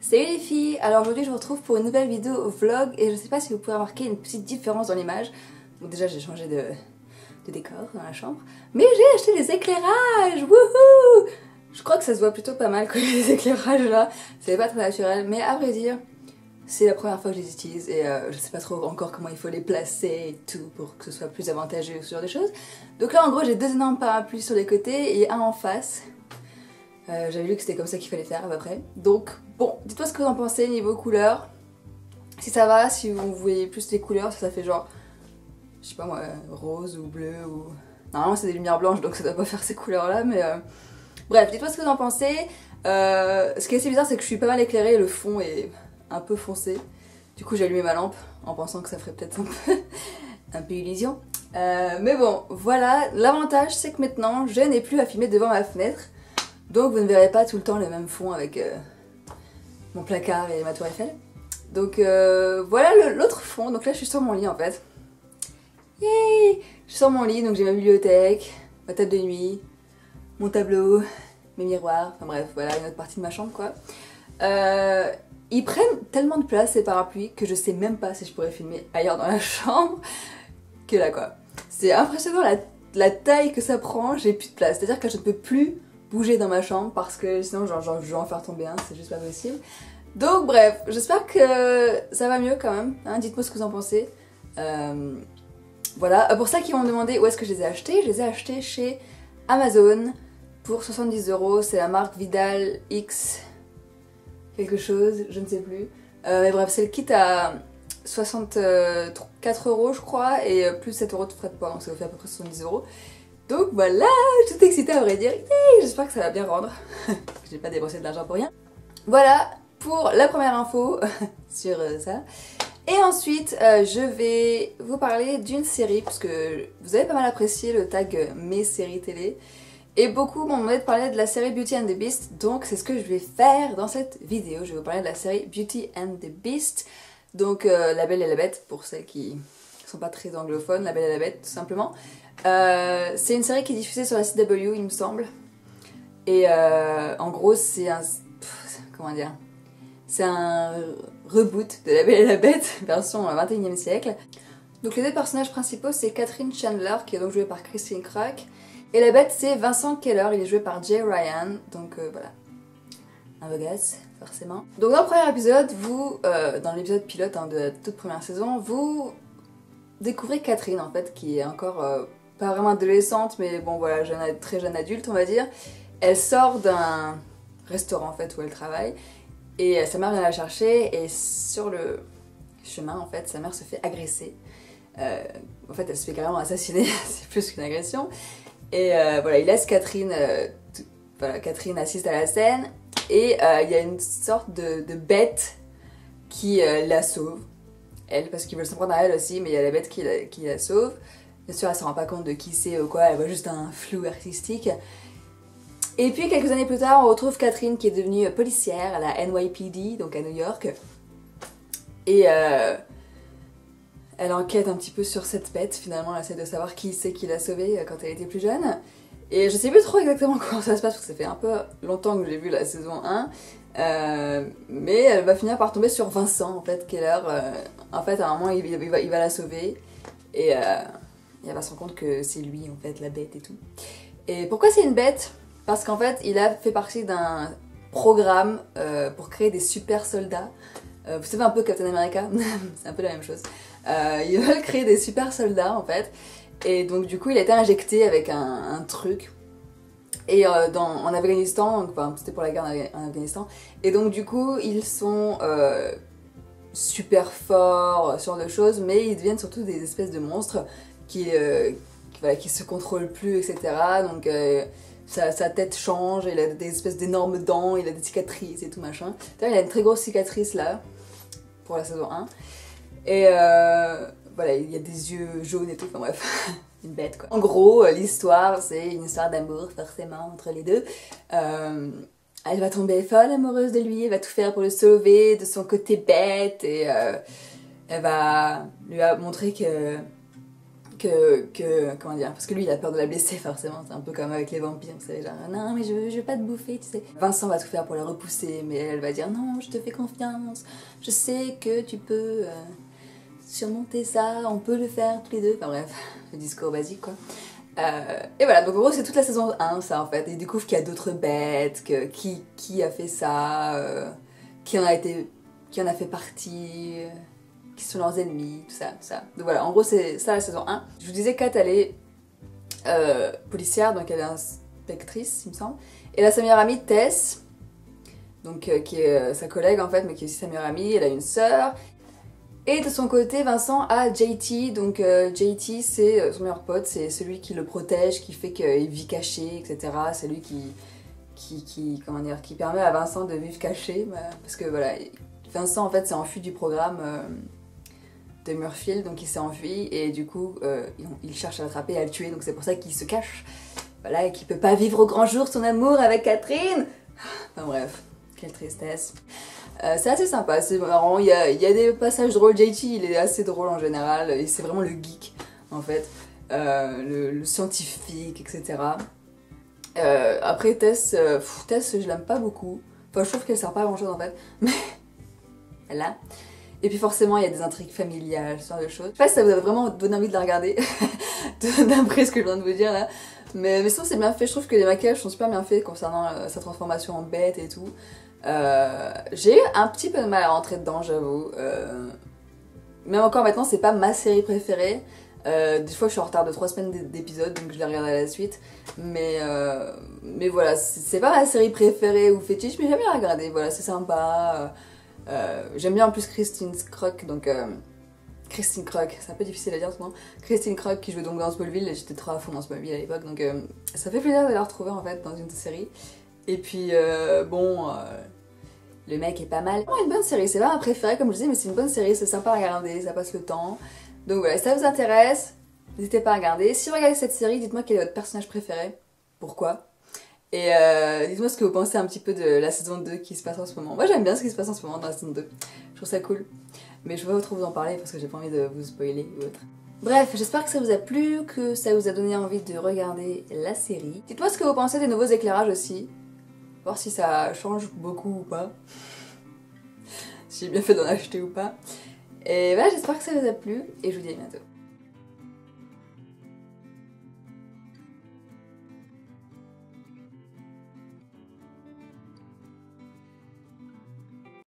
Salut les filles, alors aujourd'hui je vous retrouve pour une nouvelle vidéo vlog et je sais pas si vous pouvez remarquer une petite différence dans l'image. Bon déjà j'ai changé de décor dans la chambre, mais j'ai acheté des éclairages, wouhou! Je crois que ça se voit plutôt pas mal quand il y a des éclairages là, c'est pas très naturel, mais à vrai dire c'est la première fois que je les utilise et je sais pas trop encore comment il faut les placer et tout pour que ce soit plus avantageux ou ce genre de choses. Donc là en gros j'ai deux énormes parapluies sur les côtés et un en face. J'avais lu que c'était comme ça qu'il fallait faire à peu près. Donc bon, dites-moi ce que vous en pensez niveau couleur. Si ça va, si vous voyez plus les couleurs, ça fait genre, je sais pas moi, rose ou bleu ou... Normalement c'est des lumières blanches donc ça doit pas faire ces couleurs là, mais bref, dites-moi ce que vous en pensez. Ce qui est assez bizarre c'est que je suis pas mal éclairée et le fond est un peu foncé. Du coup j'ai allumé ma lampe en pensant que ça ferait peut-être un peu illusion. Mais bon, voilà, l'avantage c'est que maintenant je n'ai plus à filmer devant ma fenêtre. Donc vous ne verrez pas tout le temps le même fond avec mon placard et ma tour Eiffel. Donc voilà l'autre fond, donc là je suis sur mon lit en fait. Yay! Je suis sur mon lit, donc j'ai ma bibliothèque, ma table de nuit, mon tableau, mes miroirs, enfin bref, voilà une autre partie de ma chambre quoi. Ils prennent tellement de place ces parapluies que je sais même pas si je pourrais filmer ailleurs dans la chambre que là quoi. C'est impressionnant la taille que ça prend, j'ai plus de place, c'est-à-dire que je ne peux plus bouger dans ma chambre parce que sinon genre, je vais en faire tomber un, c'est juste pas possible. Donc bref, j'espère que ça va mieux quand même, hein, dites-moi ce que vous en pensez. Voilà, pour ça qui m'ont demandé où est-ce que je les ai achetés chez Amazon pour 70 €, c'est la marque Vidal X quelque chose, je ne sais plus. Mais bref, c'est le kit à 64 € je crois et plus 7 € de frais de port, donc ça vous fait à peu près 70 €. Donc voilà, je suis toute excitée à vrai dire, j'espère que ça va bien rendre. J'ai pas déboursé de l'argent pour rien. Voilà pour la première info sur ça. Et ensuite, je vais vous parler d'une série, parce que vous avez pas mal apprécié le tag mes séries télé. Et beaucoup m'ont demandé de parler de la série Beauty and the Beast, donc c'est ce que je vais faire dans cette vidéo. Je vais vous parler de la série Beauty and the Beast, donc La Belle et la Bête, pour celles qui sont pas très anglophones, La Belle et la Bête tout simplement. C'est une série qui est diffusée sur la CW il me semble. Et en gros c'est un... comment dire? C'est un reboot de La Belle et la Bête, version 21e siècle. Donc les deux personnages principaux c'est Catherine Chandler qui est donc jouée par Christine Kruk. Et la bête c'est Vincent Keller, il est joué par Jay Ryan, donc voilà. Un beau gosse, forcément. Donc dans le premier épisode, vous, dans l'épisode pilote hein, de la toute première saison, vous découvrez Catherine en fait, qui est encore pas vraiment adolescente, mais bon voilà, très jeune adulte on va dire. Elle sort d'un restaurant en fait où elle travaille, et sa mère vient la chercher, et sur le chemin en fait, sa mère se fait agresser. En fait elle se fait carrément assassiner, c'est plus qu'une agression. Et voilà, il laisse Catherine, voilà, Catherine assiste à la scène, et il y a une sorte de bête qui la sauve, elle, parce qu'ils veulent s'en prendre à elle aussi, mais il y a la bête qui la sauve. Bien sûr, elle se rend pas compte de qui c'est ou quoi, elle voit juste un flou artistique. Et puis quelques années plus tard, on retrouve Catherine qui est devenue policière à la NYPD, donc à New York. Et elle enquête un petit peu sur cette bête, finalement elle essaie de savoir qui c'est qui l'a sauvée quand elle était plus jeune. Et je sais plus trop exactement comment ça se passe parce que ça fait un peu longtemps que j'ai vu la saison 1. Mais elle va finir par tomber sur Vincent en fait, Keller. En fait à un moment il va la sauver et elle va se rendre compte que c'est lui en fait la bête et tout. Et pourquoi c'est une bête? Parce qu'en fait il a fait partie d'un programme pour créer des super soldats. Vous savez un peu Captain America, c'est un peu la même chose. Ils veulent créer des super soldats en fait. Et donc du coup il a été injecté avec un truc. Et en Afghanistan, enfin c'était pour la guerre en Afghanistan. Et donc du coup ils sont super forts, ce genre de choses. Mais ils deviennent surtout des espèces de monstres qui voilà, qui se contrôlent plus, etc. Donc sa tête change, il a des espèces d'énormes dents, il a des cicatrices et tout machin. D'ailleurs il a une très grosse cicatrice là, pour la saison 1. Et voilà, il y a des yeux jaunes et tout, enfin bref, une bête quoi. En gros, l'histoire, c'est une histoire d'amour forcément entre les deux. Elle va tomber folle amoureuse de lui, elle va tout faire pour le sauver de son côté bête, et elle va lui montrer que comment dire, parce que lui il a peur de la blesser forcément, c'est un peu comme avec les vampires, vous savez, genre non mais je veux pas te bouffer, tu sais. Vincent va tout faire pour la repousser, mais elle va dire non, je te fais confiance, je sais que tu peux surmonter ça, on peut le faire tous les deux, enfin bref, le discours basique quoi. Et voilà, donc en gros c'est toute la saison 1 ça en fait, et ils découvrent qu'il y a d'autres bêtes, qui a fait ça, qui en a fait partie, qui sont leurs ennemis, tout ça, tout ça. Donc voilà, en gros c'est ça la saison 1. Je vous disais Kat elle est policière, donc elle est inspectrice il me semble, et là sa meilleure amie Tess, donc qui est sa collègue en fait, mais qui est aussi sa meilleure amie, elle a une sœur. Et de son côté, Vincent a JT, donc JT c'est son meilleur pote, c'est celui qui le protège, qui fait qu'il vit caché, etc. C'est lui comment dire, qui permet à Vincent de vivre caché, parce que voilà, Vincent en fait s'est enfui du programme de Murfield, donc il s'est enfui et du coup il cherche à l'attraper et à le tuer, donc c'est pour ça qu'il se cache, voilà, et qu'il peut pas vivre au grand jour son amour avec Catherine. Enfin bref, quelle tristesse. C'est assez sympa, c'est marrant, il y a des passages drôles, JT il est assez drôle en général, et c'est vraiment le geek en fait, le scientifique, etc. Après Tess, Tess je l'aime pas beaucoup, enfin je trouve qu'elle sert pas à grand chose en fait, mais elle a. Et puis forcément il y a des intrigues familiales, ce genre de choses. Je sais pas si ça vous a vraiment donné envie de la regarder, d'après ce que je viens de vous dire là, mais sinon c'est bien fait, je trouve que les maquillages sont super bien faits concernant sa transformation en bête et tout. J'ai eu un petit peu de mal à rentrer dedans, j'avoue. Même encore maintenant, c'est pas ma série préférée. Des fois, je suis en retard de 3 semaines d'épisodes, donc je les regarde à la suite. Mais voilà, c'est pas ma série préférée ou fétiche, mais j'aime bien la regarder. Voilà, c'est sympa. J'aime bien en plus Christine Kruk, donc Christine Kruk, c'est un peu difficile à dire ce moment. Christine Kruk qui jouait donc dans Smallville, et j'étais trop à fond dans Smallville à l'époque, donc ça fait plaisir de la retrouver en fait dans une série. Et puis bon. Le mec est pas mal. Oh, une bonne série, c'est pas ma préférée comme je disais, mais c'est une bonne série, c'est sympa à regarder, ça passe le temps. Donc voilà, si ça vous intéresse, n'hésitez pas à regarder. Si vous regardez cette série, dites-moi quel est votre personnage préféré, pourquoi. Et dites-moi ce que vous pensez un petit peu de la saison 2 qui se passe en ce moment. Moi j'aime bien ce qui se passe en ce moment dans la saison 2, je trouve ça cool. Mais je vais pas trop vous en parler parce que j'ai pas envie de vous spoiler ou autre. Bref, j'espère que ça vous a plu, que ça vous a donné envie de regarder la série. Dites-moi ce que vous pensez des nouveaux éclairages aussi. Voir si ça change beaucoup ou pas. Si j'ai bien fait d'en acheter ou pas. Et voilà, j'espère que ça vous a plu et je vous dis à bientôt.